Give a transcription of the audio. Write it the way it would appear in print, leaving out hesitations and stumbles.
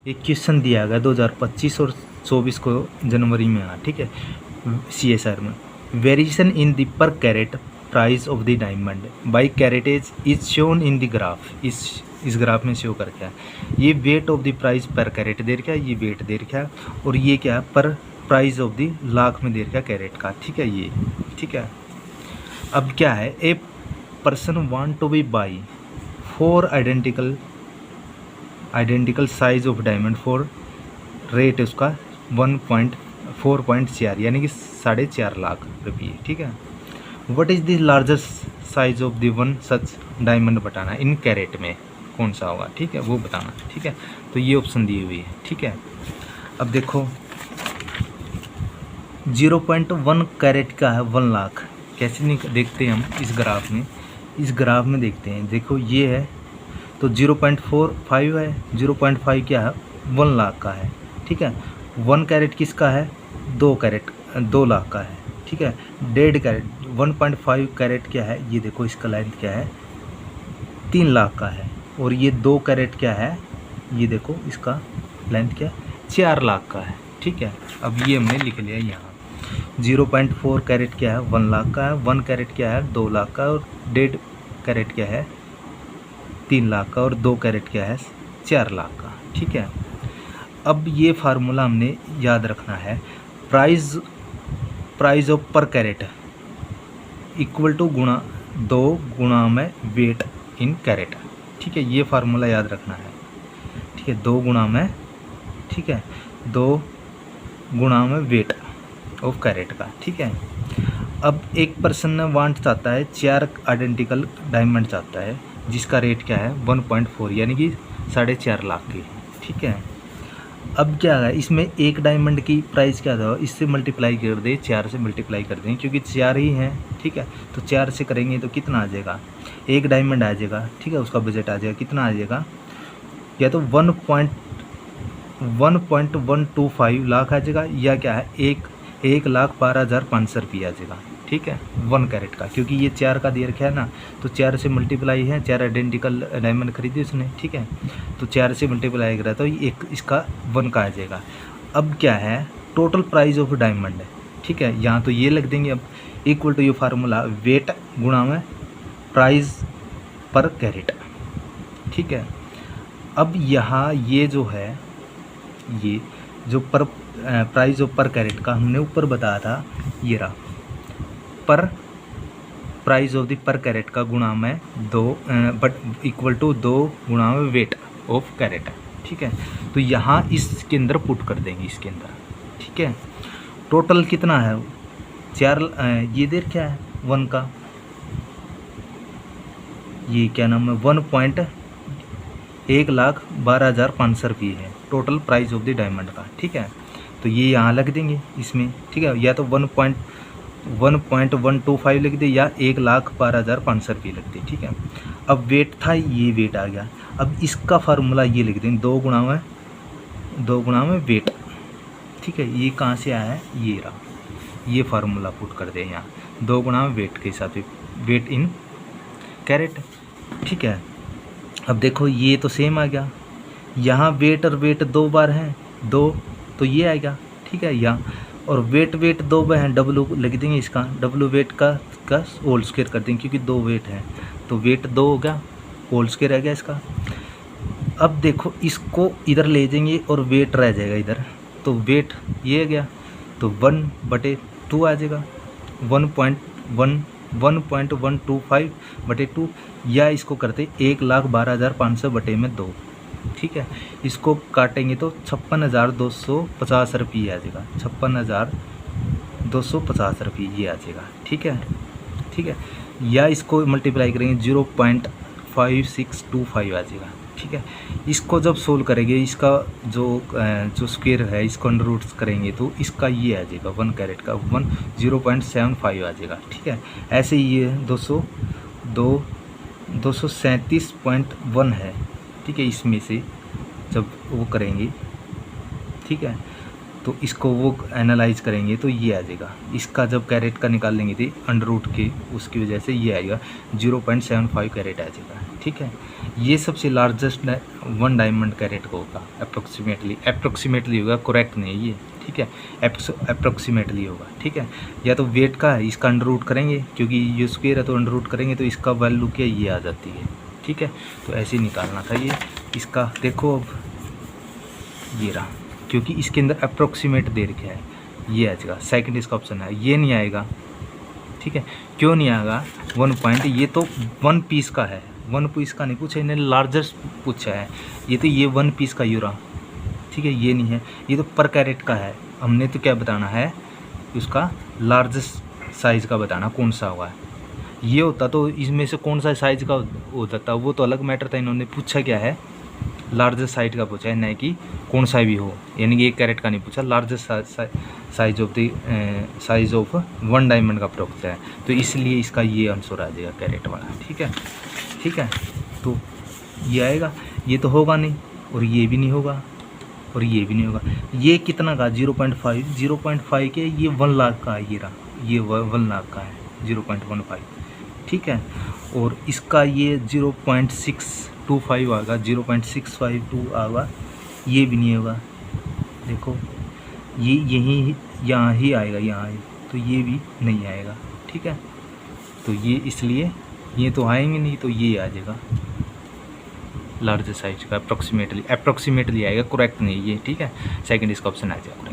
एक क्वेश्चन दिया गया 2025 और 24 को जनवरी में आया, ठीक है, CSR में। Variation in the per carat price of the diamond by caratage is shown in the graph. इस ग्राफ में शो करके है। ये weight of the price per carat दे रखा है, ये वेट दे रखा है, और ये क्या है, पर प्राइस ऑफ द लाख में दे रखा है कैरेट का, ठीक है ये, ठीक है। अब क्या है, a person want to be buy 4 identical size of diamond for rate उसका 4.4 यानी कि 4.5 लाख रुपये, ठीक है। What is the largest size of the one such diamond बताना इन कैरेट में कौन सा होगा, ठीक है, वो बताना, ठीक है। तो ये ऑप्शन दी हुई है, ठीक है। अब देखो 0.1 कैरेट का है 1 लाख। कैसे नहीं देखते हैं हम इस ग्राफ में देखते हैं। देखो ये है तो 0.45 है, 0.5 क्या है 1 लाख का है, ठीक है। 1 कैरेट किसका है, 2 लाख का है, ठीक है। 1.5 कैरेट 1.5 कैरेट क्या है, ये देखो इसका लेंथ क्या है 3 लाख का है, और ये 2 कैरेट क्या है, ये देखो इसका लेंथ क्या है 4 लाख का है, ठीक है। अब ये हमने लिख लिया यहाँ। 0.4 कैरेट क्या है 1 लाख का है, 1 कैरेट क्या है 2 लाख का, और 1.5 कैरेट क्या है 3 लाख का, और 2 कैरेट क्या है 4 लाख का, ठीक है। अब ये फार्मूला हमने याद रखना है, प्राइस ऑफ पर कैरेट इक्वल टू 2 गुणा में वेट इन कैरेट, ठीक है। ये फार्मूला याद रखना है, ठीक है। 2 गुणा में, ठीक है, 2 गुणा में वेट ऑफ कैरेट का, ठीक है। अब एक पर्सन ने वांट चाहता है 4 आइडेंटिकल डायमंड चाहता है, जिसका रेट क्या है 1.4 यानी कि 4.5 लाख की, ठीक है। अब क्या है, इसमें एक डायमंड की प्राइस क्या था, इससे मल्टीप्लाई कर दे, 4 से मल्टीप्लाई कर दें, क्योंकि 4 ही हैं, ठीक है। तो 4 से करेंगे तो कितना आ जाएगा, एक डायमंड आ जाएगा, ठीक है। उसका बजट आ जाएगा, कितना आ जाएगा, या तो 1.125 लाख आ जाएगा, या क्या है 1,12,500 रुपये आ जाएगा, ठीक है, 1 कैरेट का। क्योंकि ये 4 का दे रखा है ना, तो 4 से मल्टीप्लाई है, 4 आइडेंटिकल डायमंड खरीदे उसने, ठीक है। तो 4 से मल्टीप्लाई करा तो एक इसका 1 का आ जाएगा। अब क्या है, टोटल प्राइस ऑफ डायमंड है, ठीक है। यहाँ तो ये लिख देंगे अब इक्वल टू ये फार्मूला वेट गुणा में प्राइस पर कैरेट, ठीक है। अब यहाँ ये जो है, ये जो प्राइस ऑफ पर कैरेट का हमने ऊपर बताया था, ये रहा पर price of the per carat का गुणा में 2 बट इक्वल टू 2 गुणा में वेट ऑफ कैरेट, ठीक है। तो यहाँ इसके अंदर पुट कर देंगे, इसके अंदर, ठीक है। टोटल कितना है 4, ये देर क्या है 1 का, ये क्या नाम है 1,12,500 रुपये है total price of the diamond का, ठीक है। तो ये यहाँ लग देंगे इसमें, ठीक है। या तो 1.125 लिख दे, या 1,12,500 रुपये लिख दे, ठीक है। अब वेट था, ये वेट आ गया। अब इसका फार्मूला ये लिख दें 2 गुणा में वेट, ठीक है। ये कहाँ से आया है, ये रहा, ये फार्मूला पुट कर दे यहाँ 2 गुणा में वेट के हिसाब से, वेट इन कैरेट, ठीक है। अब देखो ये तो सेम आ गया, यहाँ वेट और वेट 2 बार हैं, 2 तो ये आएगा, ठीक है। यहाँ और वेट 2 बार हैं, डब्लू लिख देंगे इसका, डब्लू वेट का होल स्क्वायर कर देंगे, क्योंकि 2 वेट है तो वेट 2 हो गया, होल स्क्वायर रह गया इसका। अब देखो इसको इधर ले जाएंगे और वेट रह जाएगा इधर, तो वेट ये गया, तो 1/2 आ जाएगा, 1.125/2, या इसको करते 1,12,500/2, ठीक है। इसको काटेंगे तो 56,250 रुपये आ जाएगा, 56,250 रुपये ये आ जाएगा, ठीक है, ठीक है। या इसको मल्टीप्लाई करेंगे 0.5625 आ जाएगा, ठीक है। इसको जब सोल्व करेंगे, इसका जो स्क्वायर है इसको अंडर रूट्स करेंगे तो इसका ये आ जाएगा 1 कैरेट का 0.75 आ जाएगा, ठीक है। ऐसे ही ये 237.1 है, ठीक है। इसमें से जब वो करेंगे, ठीक है, तो इसको वो एनालाइज करेंगे तो ये आ जाएगा। इसका जब कैरेट का निकाल लेंगे थे अंडर रूट के, उसकी वजह से ये आएगा 0.75 कैरेट आ जाएगा। ठीक है। ये सबसे लार्जेस्ट 1 डायमंड कैरेट का होगा, अप्रोक्सीमेटली होगा, करेक्ट नहीं है ये, ठीक है, अप्रोक्सीमेटली होगा, ठीक है। या तो वेट का है, इसका अंडर रूट करेंगे क्योंकि ये स्क्वायर है तो अंडर रूट करेंगे तो इसका वैल्यू क्या ये आ जाती है, ठीक है। तो ऐसे ही निकालना था ये इसका। देखो अब ये रहा, क्योंकि इसके अंदर अप्रोक्सीमेट दे रखा है, ये आएगा सेकंड इसका ऑप्शन है, ये नहीं आएगा, ठीक है। क्यों नहीं आएगा? 1 पॉइंट, ये तो 1 पीस का है, 1 पीस का नहीं पूछा, इन्हें लार्जेस्ट पूछा है, ये तो ये 1 पीस का यूरा, ठीक है, ये नहीं है, ये तो पर कैरेट का है। हमने तो क्या बताना है, उसका लार्जेस्ट साइज़ का बताना कौन सा होगा। ये होता तो इसमें से कौन सा साइज़ का हो जाता, वो तो अलग मैटर था। इन्होंने पूछा क्या है, लार्जेस्ट साइज का पूछा है, नहीं कि कौन सा भी हो, यानी कि 1 कैरेट का नहीं पूछा, लार्जेस्ट साइज ऑफ 1 डायमंड का प्रोडक्ट है, तो इसलिए इसका ये आंसर आ जाएगा कैरेट वाला, ठीक है, ठीक है। तो ये आएगा, ये तो होगा नहीं, और ये भी नहीं होगा, और ये भी नहीं होगा। ये कितना का 0.5 के, ये 1 लाख का है, ये रहा, ये 1 लाख का है 0.15, ठीक है। और इसका ये 0.625 आएगा, 0.652 आएगा, ये भी नहीं होगा। देखो ये यहीं यहाँ ही आएगा, यहाँ ही, तो ये भी नहीं आएगा, ठीक है। तो ये इसलिए ये तो आएंगे नहीं, तो ये आ जाएगा लार्ज साइज का, अप्रोक्सीमेटली आएगा, करेक्ट नहीं ये, ठीक है। सेकंड इसका ऑप्शन आ जाएगा।